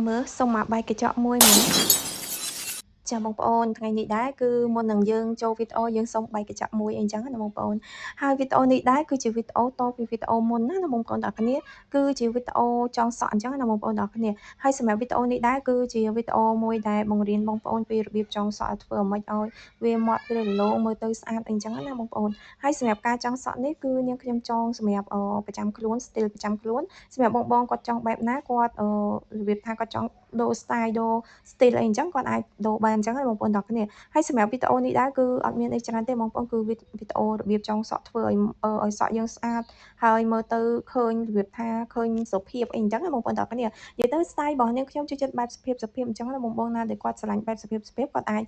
មើលសុំមកបាយកញ្ចក់មួយមើលចាបងប្អូនថ្ងៃនេះដែរគឺមុននឹងយើងចូលវីដេអូយើងសូមបែកកញ្ចក់មួយអីចឹងណាបងប្អូនហើយវីដេអូនេះដែរគឺជាវីដេអូតពីវីដេអូមុនណាបងប្អូនទាំងគ្នាគឺជាវីដេអូចងសក់អញ្ចឹងណាបងប្អូនទាំងគ្នាហើយសម្រាប់វីដេអូនេះដែរគឺជាវីដេអូមួយដែលបង្រៀនបងប្អូនពីរបៀបចងសក់ធ្វើឲ្យម៉េចឲ្យវាម៉ត់វារលោងមើលទៅស្អាតអីចឹងណាបងប្អូនហើយសម្រាប់ការចងសក់នេះគឺនាងខ្ញុំចងសម្រាប់ប្រចាំខ្លួន style ប្រចាំខ្លួនសម្រាប់បងគាត់ចង់បែបណាគាត់របៀបថាគាត់ចង់ដូរ style ដូរ style អីអញ្ចឹងគាត់អាចដូរបានអញ្ចឹងណាបងប្អូនទាំងគ្នាហើយសម្រាប់វីដេអូនេះដែរគឺអត់មានអីច្រើនទេបងប្អូនគឺវីដេអូរបៀបចងសក់ធ្វើឲ្យសក់យើងស្អាតហើយមើលទៅឃើញរបៀបថាឃើញសុភាពអីអញ្ចឹងណាបងប្អូនទាំងគ្នានិយាយទៅ style របស់នាងខ្ញុំចូលចិត្តបែបសុភាពអញ្ចឹងណាបងប្អូនណាដែលគាត់ស្រឡាញ់បែបសុភាពគាត់អាច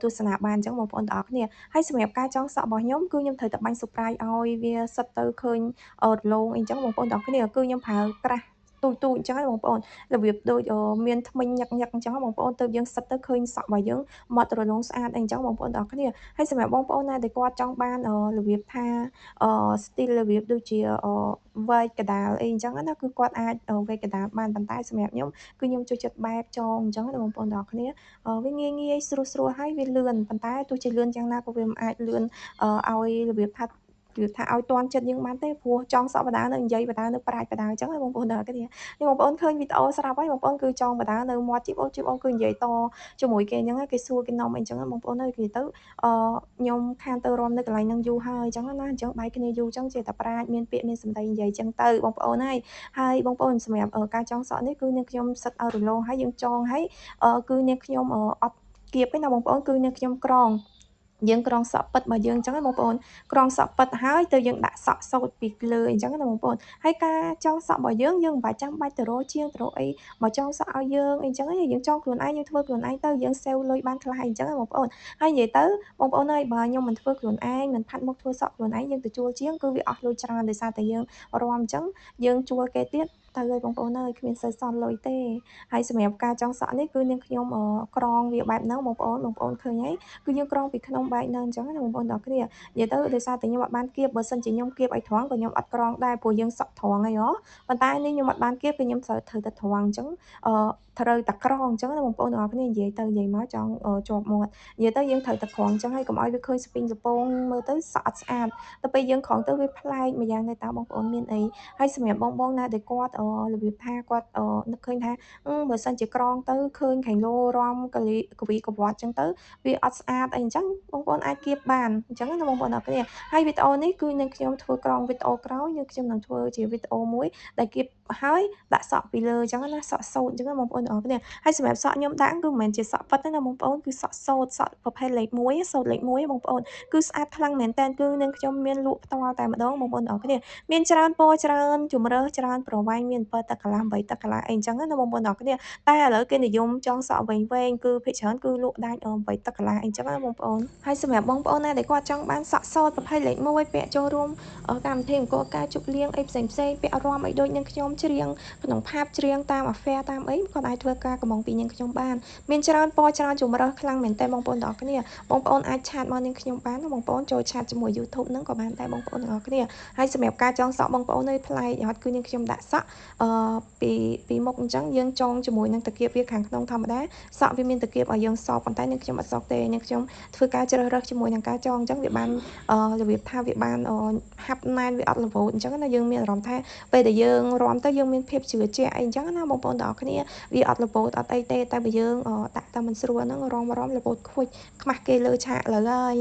ទស្សនាបានអញ្ចឹងបងប្អូនទាំងគ្នាហើយសម្រាប់ការចងសក់របស់ខ្ញុំគឺខ្ញុំត្រូវតែបាញ់ surprise ឲ្យវាសិតទៅឃើញរលោងអីអញ្ចឹងបងប្អូនទាំងគ្នាគឺខ្ញុំប្រើក្រាស់ទូចអញ្ចឹងណាបងប្អូនរបៀបដូចមានថ្មិញញឹកអញ្ចឹងបងប្អូនទៅយើងសិតទៅឃើញសក់របស់យើងម៉ត់រលោងស្អាតអីអញ្ចឹងបងប្អូនទាំងគ្នាហើយសម្រាប់បងប្អូនណាដែលគាត់ចង់បានរបៀបថាstyle របៀបដូចជាវែកកដាលអីអញ្ចឹងណាគឺគាត់អាចវែកកដាលបានប៉ុន្តែសម្រាប់ខ្ញុំគឺខ្ញុំចូលចិត្តបែបចងអញ្ចឹងណាបងប្អូនទាំងគ្នាវាងាយស្រួលហើយវាលឿនប៉ុន្តែទោះជាលឿនយ៉ាងណាក៏វាមិនអាចលឿនឲ្យរបៀបថាឲ្យទាន់ចិត្តយើងបានទេព្រោះចង់សក់បដានៅនិយាយបដានៅប្រាជ្ញបដាអញ្ចឹងណាបងប្អូនទាំងគ្នានេះបងប្អូនឃើញវីដេអូស្រាប់ហើយបងប្អូនគឺចង់បដានៅមាត់ជីបអូនគឺនិយាយតជាមួយគេអញ្ចឹងគេសួរគេនាំអីអញ្ចឹងបងប្អូនអើយនិយាយទៅខ្ញុំខានទៅរំនៅកន្លែងហ្នឹងយូរហើយអញ្ចឹងណាអញ្ចឹងបែកគ្នាយូរអញ្ចឹងជាតែប្រាជ្ញមានពាក្យមានសម្ដីនិយាយអញ្ចឹងទៅបងប្អូនហើយបងប្អូនសម្រាប់ការចងសក់នេះគឺនាងខ្ញុំសិតឲ្យរលោងហើយយើងចងហើយគឺនាងខ្ញុំអត់គៀបទេណាបងប្អូនគឺនាងខ្ញុំក្រងយើងក្រងសក់ប៉ិតរបស់យើងអញ្ចឹងណាបងប្អូនក្រងសក់ប៉ិតហើយទៅយើងដាក់សក់សូត្រពីលើអញ្ចឹងណាបងប្អូនហើយការចងសក់របស់យើងមិនបាច់ចាំបាច់ទៅរកជាងទៅរកអីមកចងសក់ឲ្យយើងអីចឹងយើងចងខ្លួនឯងយើងធ្វើខ្លួនឯងទៅយើងសេវលុយបានខ្លះអីចឹងណាបងប្អូនហើយនិយាយទៅបងប្អូនអើយបើខ្ញុំមិនធ្វើខ្លួនឯងមិនផាត់មុខធ្វើសក់ខ្លួនឯងយើងទៅជួលជាងគឺវាអស់លុយច្រើនដោយសារតែយើងរាំអញ្ចឹងយើងជួលគេទៀតទៅហើយបងប្អូនអើយគ្មានសូវសល់លុយទេហើយសម្រាប់ការចងសក់នេះគឺនាងខ្ញុំក្រងវាបែបហ្នឹងបងប្អូនឃើញហើយគឺយើងក្រងពីក្នុងបែបហ្នឹងអញ្ចឹងណាបងប្អូនទាំងគ្នានិយាយទៅដោយសារតែខ្ញុំអត់បានគៀបបើសិនជាខ្ញុំគៀបឲ្យត្រង់ក៏ខ្ញុំអត់ក្រងដែរព្រោះយើងសក់ត្រង់ហើយប៉ុន្តែនេះខ្ញុំអត់បានគៀបគឺខ្ញុំត្រូវតែត្រង់អញ្ចឹងអឺត្រូវតែក្រងអញ្ចឹងណាបងប្អូនទាំងអស់គ្នានិយាយទៅនិយាយមកចង់ជាប់មាត់និយាយទៅយើងត្រូវតែក្រងអញ្ចឹងហើយកុំឲ្យវាឃើញស្ពីងសពងមើលទៅសក់អត់ស្អាតទៅពេលយើងក្រងទៅវាប្លែកម្យ៉ាងដែរតើបងប្អូនមានអីហើយសម្រាប់បងណាដែលគាត់របៀបថាគាត់នឹកឃើញថាបើសិនជាក្រងទៅឃើញខាងលោរំកលីកវីកវត្តអញ្ចឹងទៅវាអត់ស្អាតអីអញ្ចឹងបងប្អូនអាចគៀបបានអញ្ចឹងណាបងប្អូនទាំងគ្នាហើយវីដេអូនេះគឺនឹងខ្ញុំធ្វើក្រងវីដេអូក្រោយនឹងខ្ញុំនឹងធ្វើជាវីដេអូមួយដែលគៀបហើយដាក់សក់ពីលើអញ្ចឹងណាសក់សូត្រអញ្ចឹងណាបងប្អូនទាំងគ្នាហើយសម្រាប់សក់ខ្ញុំដាក់គឺមិនមែនជាសក់ប៉ិតទេណាបងប្អូនគឺសក់សូត្រសក់ប្រភេទលេខ1សូត្រលេខ1បងប្អូនគឺស្អាតខ្លាំងមែនតើគឺនឹងខ្ញុំមានលក់ផ្ទាល់តែម្ដងបងប្អូនទាំងគ្នាមានច្រើនពណ៌ច្រើនជម្រើសច្រើនប្រវែងមាន7ទឹកកន្លះ8ទឹកកន្លះអីអញ្ចឹងណាបងប្អូនទាំងគ្នាតែឥឡូវគេនិយមចងសក់វែងគឺភាគច្រើនគឺលក់ដាច់8ទឹកកន្លះអីអញ្ចឹងណាបងប្អូនហើយសម្រាប់បងប្អូនណាដែលគាត់ចង់បានសក់សូត្រប្រភេទលេខ1ពាក់ចូលរួមកម្មវិធីមង្គលការជប់លៀងអីផ្សេងពាក់រាំអីដូចនឹងខ្ញុំច្រៀងក្នុងផាបច្រៀងតាម affair តាមអីគាត់អាចធ្វើការកំងពីនាងខ្ញុំបានមានច្រើនពណ៌ច្រើនជម្រើសខ្លាំងមែនតើបងប្អូនទាំងអស់គ្នាបងប្អូនអាចឆាតមកនាងខ្ញុំបានណាបងប្អូនចូលឆាតជាមួយ YouTube ហ្នឹងក៏បានដែរបងប្អូនទាំងអស់គ្នាហើយសម្រាប់ការចងសក់បងប្អូននៅប្លែកអត់គឺនាងខ្ញុំដាក់សក់ពីមុខអញ្ចឹងយើងចងជាមួយនឹងតាគៀបវាខាងក្នុងធម្មតាសក់វាមានតាគៀបឲ្យយើងសក់ប៉ុន្តែនាងខ្ញុំអត់សក់ទេនាងខ្ញុំធ្វើការជ្រើសរើសជាមួយនឹងការចងអញ្ចឹងវាបានរបៀបថាវាបានហាប់ណែនវាអត់រវូតអញ្ចឹងណាយើងមានអារម្មណ៍ថាពេលដែលយើងរាំទៅយើងមានភាពជឿជាក់អីអញ្ចឹងណាបងប្អូនទាំងអស់គ្នាវាអត់រវូតអត់អីទេតែបើយើងដាក់តែមិនស្រួលហ្នឹងរាំរវូតខ្មាស់គេលើឆាកលើហើ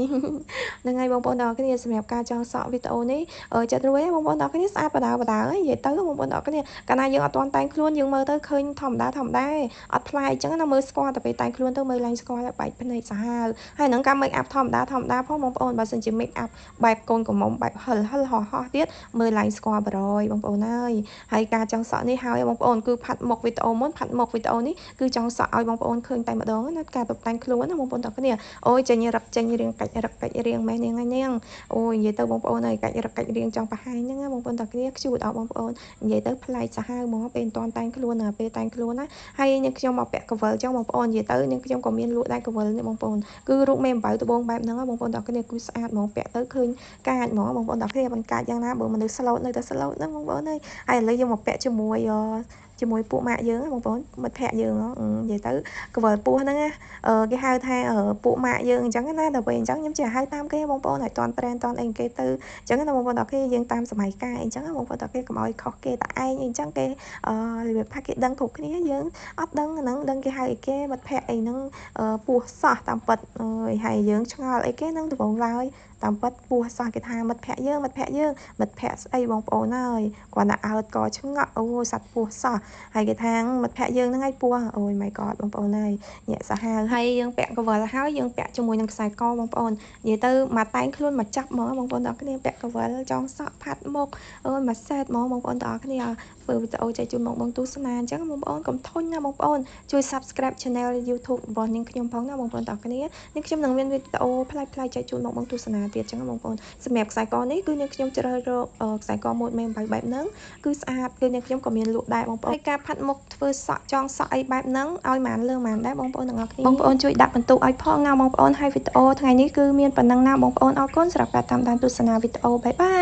យហ្នឹងហើយបងប្អូនទាំងអស់គ្នាសម្រាប់ការចងសក់វីដេអូនេះចិត្តរួយបងប្អូនទាំងអស់គ្នាស្អាតបដាហើយនិយាយទៅបងប្អូនទាំងអស់គ្នាកាលណាយើងអត់ទាន់តែងខ្លួនយើងមើលទៅឃើញធម្មតាអត់ប្លែកអញ្ចឹងណាមើលស្គាល់តែពេលតែងខ្លួនទៅមើលឡើងស្គាល់បែកភ្នែកសាហាវហើយនឹងការ make up ធម្មតាផងបងប្អូនបើសិនជា make up បែបកូនក្រមុំបែបហិលហោះទៀតមើលឡើងស្គាល់បរយបងប្អូនអើយហើយការចងសក់នេះហើយបងប្អូនគឺផាត់មុខវីដេអូមុនផាត់មុខវីដេអូនេះគឺចងសក់ឲ្យបងប្អូនឃើញតែម្ដងណាការតុបតែងខ្លួនណាបងប្អូនទាំងគ្នាអូយចេញរឹកចេញរៀងកាច់រឹកកាច់រៀងម៉ែនាងហើយនាងអូយនិយាយទៅបងប្អូនអើយកាច់រឹកកាច់រៀងចង់បង្ហាញហ្នឹងណាបងប្អូនទាំងគ្នាខ្ជូតអស់បងប្អូននិយាយទៅប្លែកសាហាវហ្មងពេលមិនទាន់តែងខ្លួនណាពេលតែងខ្លួនណាហើយនាងខ្ញុំមកពាក់កវិលចឹងបងប្អូននិយាយទៅនាងខ្ញុំក៏មានលក់ដែរកវិលនេះបងប្អូនគឺរូបមេអំបៅត្បូងបែបហ្នឹងបងប្អូនទាំងគ្នាគឺស្អាតហ្មងពាក់ទៅឃើញកាចហ្មងបងប្អូនទាំងគ្នាមិនកាចយ៉ាងណាបើមនុស្សស្លូតនៅតែស្លូតហ្នឹងបងប្អូនហើយឥឡូវយើងមកពាក់ជាមួយ ជាមួយពួកម៉ាក់យើងបងប្អូនមិត្តភ័ក្តិយើងនិយាយទៅកវលពោះហ្នឹងណាគេហៅថាពួកម៉ាក់យើងអញ្ចឹងណាដល់ពេលអញ្ចឹងខ្ញុំចេះហៅតាមគេបងប្អូនឲ្យតន់ត្រេនតន់អីគេទៅអញ្ចឹងណាបងប្អូនដល់គេយើងតាមសម័យកាលអញ្ចឹងបងប្អូនដល់គេកុំឲ្យខុសគេតែឯងអញ្ចឹងគេរបៀបថាគេដឹងគ្រប់គ្នាយើងអត់ដឹងហ្នឹងដឹងគេហៅអីគេមិត្តភ័ក្តិអីហ្នឹងពោះសោះតាមពិតហើយយើងឆ្ងល់អីគេហ្នឹងដំបងឡើយតាមពិតពោះសោះគេថាមិត្តភ័ក្តិយើងមិត្តភ័ក្តិស្អីបងប្អូនហើយគាត់ណាអើតក៏ឆ្ងល់អូសัตว์ពោះសោះហើយគេថាមិត្តភ័ក្តិយើងហ្នឹងឲ្យពោះអូយ my god បងប្អូនហើយញាក់សាហាវហើយយើងពាក់កវិលហើយយើងពាក់ជាមួយនឹងខ្សែកបងប្អូននិយាយទៅមកតែងខ្លួនមកចាប់ហ្មងបងប្អូនទាំងគ្នាពាក់កវិលចងសក់ផាត់មុខអូយមកសែតហ្មងបងប្អូនទាំងគ្នាធ្វើវីដេអូចែកជូនបងទស្សនាអញ្ចឹងបងប្អូនកុំធុញណាបងប្អូនជួយ Subscribe Channel YouTube របស់នាងខ្ញុំផងណាបងប្អូនទាំងគ្នានាងខ្ញុំនឹងមានវីដេអូផ្លាច់ចែកជូនបងទស្សនាទៀតអញ្ចឹងបងប្អូនសម្រាប់ខ្សែកនេះគឺនាងខ្ញុំជ្រើសរើសខ្សែកម៉ូដមេបែបហ្នឹងគឺស្អាតគឺនាងខ្ញុំក៏មានលក់ដែរបងប្អូនហើយការផាត់មុខធ្វើសក់ចងសក់អីបែបហ្នឹងឲ្យម៉ានលើម៉ានដែរបងប្អូនទាំងអស់គ្នាបងប្អូនជួយដាក់បន្ទុកឲ្យផងណាបងប្អូនហើយវីដេអូថ្ងៃនេះគឺមានប៉ុណ្ណឹងណាបងប្អូនអរគុណសម្រាប់ការតាមដានទស្សនាវីដេអូបាយបាយ